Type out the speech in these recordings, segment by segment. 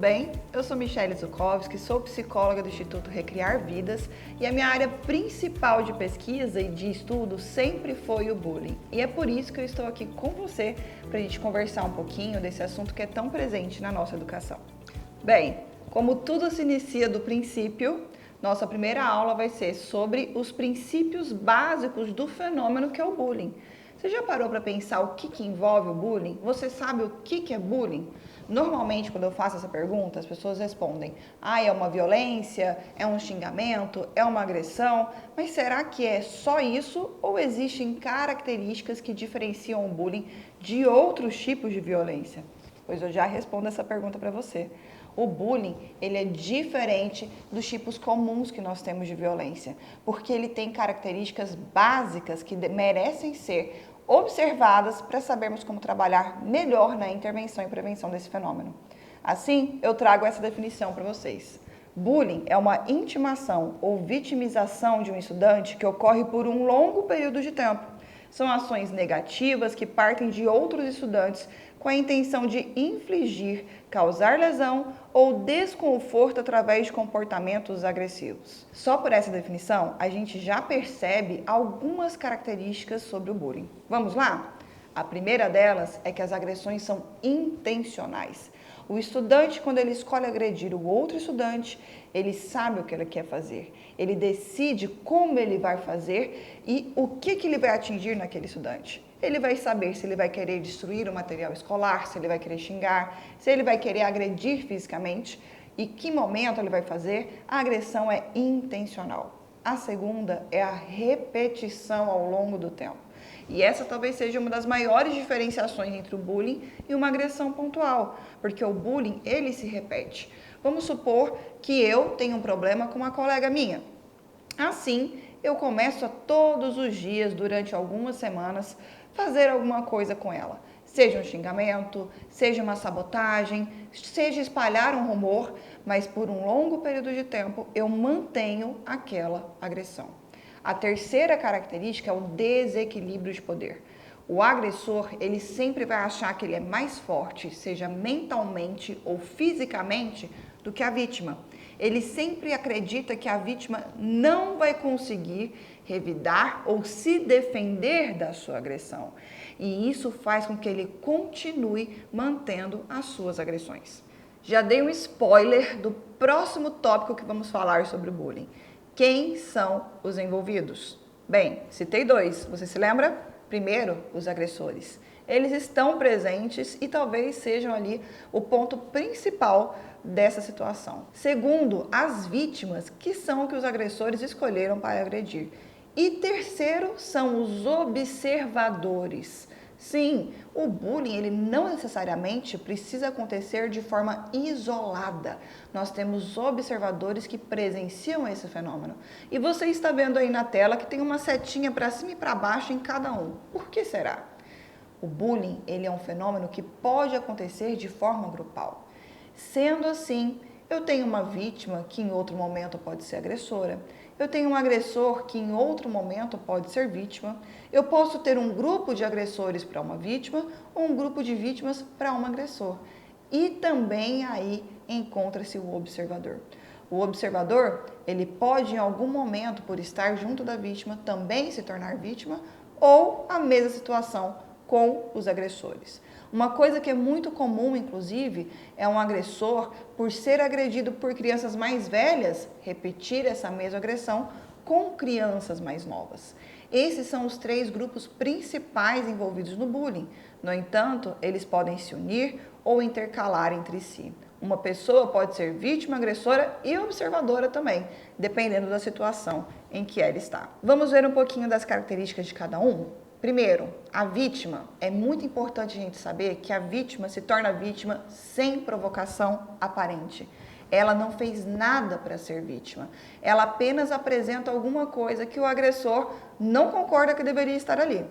bem? Eu sou Michele Zukovski, sou psicóloga do Instituto Recriar Vidas e a minha área principal de pesquisa e de estudo sempre foi o bullying. E é por isso que eu estou aqui com você para a gente conversar um pouquinho desse assunto que é tão presente na nossa educação. Bem, como tudo se inicia do princípio, nossa primeira aula vai ser sobre os princípios básicos do fenômeno que é o bullying. Você já parou para pensar o que envolve o bullying? Você sabe o que é bullying? Normalmente, quando eu faço essa pergunta, as pessoas respondem: é uma violência, é um xingamento, é uma agressão. Mas será que é só isso ou existem características que diferenciam o bullying de outros tipos de violência? Pois eu já respondo essa pergunta para você. O bullying, ele é diferente dos tipos comuns que nós temos de violência, porque ele tem características básicas que merecem ser observadas para sabermos como trabalhar melhor na intervenção e prevenção desse fenômeno. Assim, eu trago essa definição para vocês. Bullying é uma intimação ou vitimização de um estudante que ocorre por um longo período de tempo. São ações negativas que partem de outros estudantes com a intenção de infligir, causar lesão ou desconforto através de comportamentos agressivos. Só por essa definição, a gente já percebe algumas características sobre o bullying. Vamos lá? A primeira delas é que as agressões são intencionais. O estudante, quando ele escolhe agredir o outro estudante, ele sabe o que ele quer fazer. Ele decide como ele vai fazer e o que ele vai atingir naquele estudante. Ele vai saber se ele vai querer destruir o material escolar, se ele vai querer xingar, se ele vai querer agredir fisicamente e que momento ele vai fazer. A agressão é intencional. A segunda é a repetição ao longo do tempo. E essa talvez seja uma das maiores diferenciações entre o bullying e uma agressão pontual, porque o bullying, ele se repete. Vamos supor que eu tenho um problema com uma colega minha. Assim, eu começo a todos os dias, durante algumas semanas, fazer alguma coisa com ela. Seja um xingamento, seja uma sabotagem, seja espalhar um rumor, mas por um longo período de tempo eu mantenho aquela agressão. A terceira característica é o desequilíbrio de poder. O agressor, ele sempre vai achar que ele é mais forte, seja mentalmente ou fisicamente, do que a vítima. Ele sempre acredita que a vítima não vai conseguir revidar ou se defender da sua agressão. E isso faz com que ele continue mantendo as suas agressões. Já dei um spoiler do próximo tópico que vamos falar sobre o bullying. Quem são os envolvidos? Bem, citei dois. Você se lembra? Primeiro, os agressores. Eles estão presentes e talvez sejam ali o ponto principal dessa situação. Segundo, as vítimas, que são o que os agressores escolheram para agredir. E terceiro, são os observadores. Sim, o bullying ele não necessariamente precisa acontecer de forma isolada. Nós temos observadores que presenciam esse fenômeno. E você está vendo aí na tela que tem uma setinha para cima e para baixo em cada um. Por que será? O bullying ele é um fenômeno que pode acontecer de forma grupal. Sendo assim, eu tenho uma vítima que em outro momento pode ser agressora. Eu tenho um agressor que em outro momento pode ser vítima. Eu posso ter um grupo de agressores para uma vítima ou um grupo de vítimas para um agressor. E também aí encontra-se o observador. O observador, ele pode em algum momento, por estar junto da vítima, também se tornar vítima ou a mesma situação com os agressores. Uma coisa que é muito comum, inclusive, é um agressor, por ser agredido por crianças mais velhas, repetir essa mesma agressão com crianças mais novas. Esses são os três grupos principais envolvidos no bullying. No entanto, eles podem se unir ou intercalar entre si. Uma pessoa pode ser vítima, agressora e observadora também, dependendo da situação em que ela está. Vamos ver um pouquinho das características de cada um? Primeiro, a vítima. É muito importante a gente saber que a vítima se torna vítima sem provocação aparente. Ela não fez nada para ser vítima. Ela apenas apresenta alguma coisa que o agressor não concorda que deveria estar ali.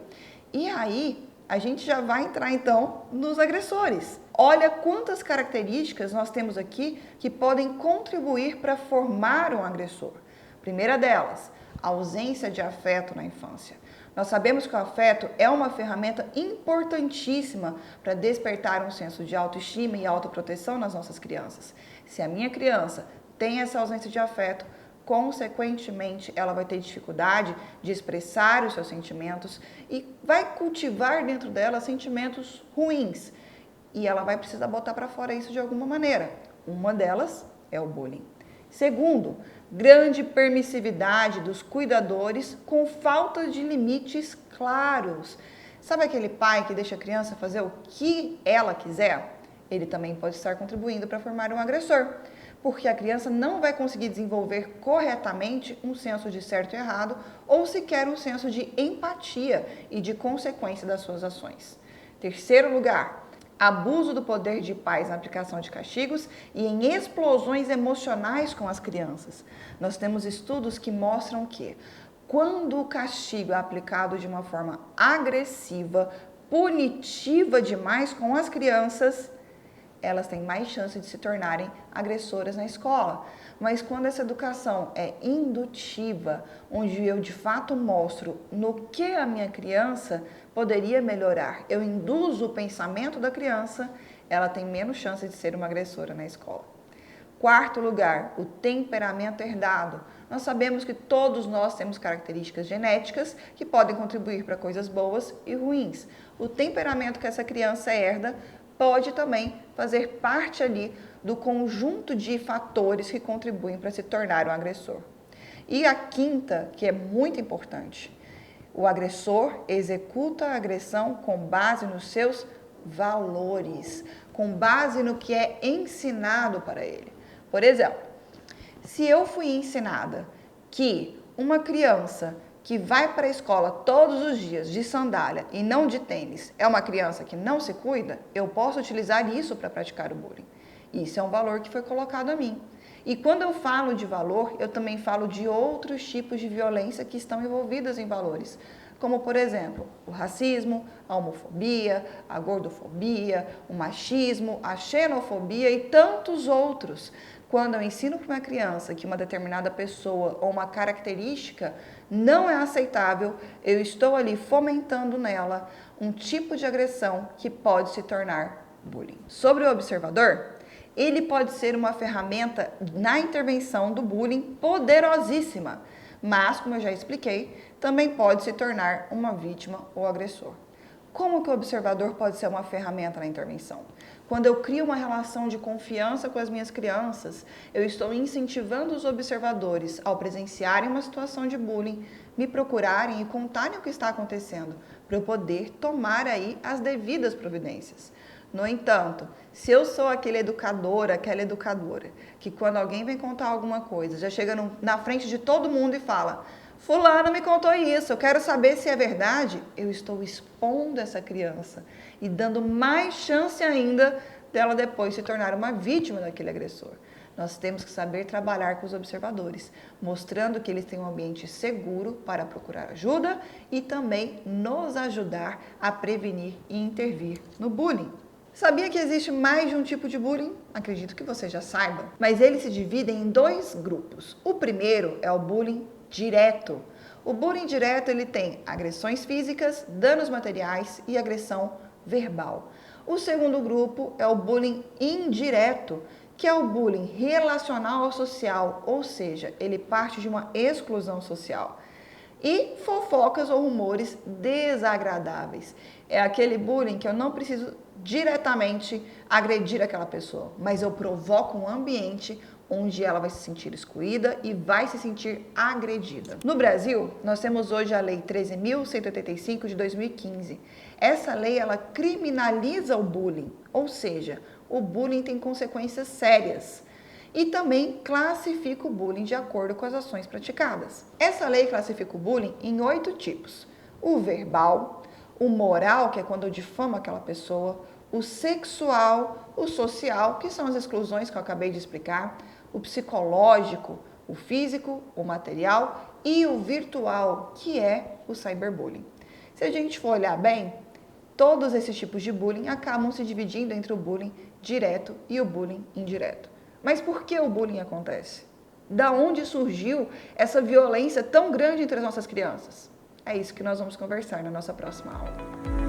E aí, a gente já vai entrar então nos agressores. Olha quantas características nós temos aqui que podem contribuir para formar um agressor. Primeira delas, a ausência de afeto na infância. Nós sabemos que o afeto é uma ferramenta importantíssima para despertar um senso de autoestima e autoproteção nas nossas crianças. Se a minha criança tem essa ausência de afeto, consequentemente, ela vai ter dificuldade de expressar os seus sentimentos e vai cultivar dentro dela sentimentos ruins. E ela vai precisar botar para fora isso de alguma maneira. Uma delas é o bullying. Segundo, grande permissividade dos cuidadores com falta de limites claros. Sabe aquele pai que deixa a criança fazer o que ela quiser? Ele também pode estar contribuindo para formar um agressor, porque a criança não vai conseguir desenvolver corretamente um senso de certo e errado ou sequer um senso de empatia e de consequência das suas ações. Terceiro lugar, abuso do poder de pais na aplicação de castigos e em explosões emocionais com as crianças. Nós temos estudos que mostram que quando o castigo é aplicado de uma forma agressiva, punitiva demais com as crianças, elas têm mais chance de se tornarem agressoras na escola. Mas quando essa educação é indutiva, onde eu de fato mostro no que a minha criança poderia melhorar, eu induzo o pensamento da criança, ela tem menos chance de ser uma agressora na escola. Quarto lugar, o temperamento herdado. Nós sabemos que todos nós temos características genéticas que podem contribuir para coisas boas e ruins. O temperamento que essa criança herda pode também fazer parte ali do conjunto de fatores que contribuem para se tornar um agressor. E a quinta, que é muito importante, o agressor executa a agressão com base nos seus valores, com base no que é ensinado para ele. Por exemplo, se eu fui ensinada que uma criança que vai para a escola todos os dias de sandália e não de tênis é uma criança que não se cuida, eu posso utilizar isso para praticar o bullying. Isso é um valor que foi colocado a mim. E quando eu falo de valor, eu também falo de outros tipos de violência que estão envolvidas em valores, como, por exemplo, o racismo, a homofobia, a gordofobia, o machismo, a xenofobia e tantos outros. Quando eu ensino para uma criança que uma determinada pessoa ou uma característica não é aceitável, eu estou ali fomentando nela um tipo de agressão que pode se tornar bullying. Sobre o observador, ele pode ser uma ferramenta na intervenção do bullying poderosíssima, mas, como eu já expliquei, também pode se tornar uma vítima ou agressor. Como que o observador pode ser uma ferramenta na intervenção? Quando eu crio uma relação de confiança com as minhas crianças, eu estou incentivando os observadores, ao presenciarem uma situação de bullying, me procurarem e contarem o que está acontecendo, para eu poder tomar aí as devidas providências. No entanto, se eu sou aquele educador, aquela educadora, que quando alguém vem contar alguma coisa, já chega na frente de todo mundo e fala: fulano me contou isso, eu quero saber se é verdade, eu estou expondo essa criança e dando mais chance ainda dela depois se tornar uma vítima daquele agressor. Nós temos que saber trabalhar com os observadores, mostrando que eles têm um ambiente seguro para procurar ajuda e também nos ajudar a prevenir e intervir no bullying. Sabia que existe mais de um tipo de bullying? Acredito que você já saiba. Mas eles se dividem em dois grupos. O primeiro é o bullying direto. O bullying direto ele tem agressões físicas, danos materiais e agressão verbal. O segundo grupo é o bullying indireto, que é o bullying relacional ou social, ou seja, ele parte de uma exclusão social. E fofocas ou rumores desagradáveis. É aquele bullying que eu não preciso diretamente agredir aquela pessoa, mas eu provoco um ambiente onde ela vai se sentir excluída e vai se sentir agredida. No Brasil, nós temos hoje a Lei 13.185 de 2015. Essa lei, ela criminaliza o bullying, ou seja, o bullying tem consequências sérias. E também classifica o bullying de acordo com as ações praticadas. Essa lei classifica o bullying em 8 tipos. O verbal, o moral, que é quando eu difamo aquela pessoa, o sexual, o social, que são as exclusões que eu acabei de explicar, o psicológico, o físico, o material e o virtual, que é o cyberbullying. Se a gente for olhar bem, todos esses tipos de bullying acabam se dividindo entre o bullying direto e o bullying indireto. Mas por que o bullying acontece? Da onde surgiu essa violência tão grande entre as nossas crianças? É isso que nós vamos conversar na nossa próxima aula.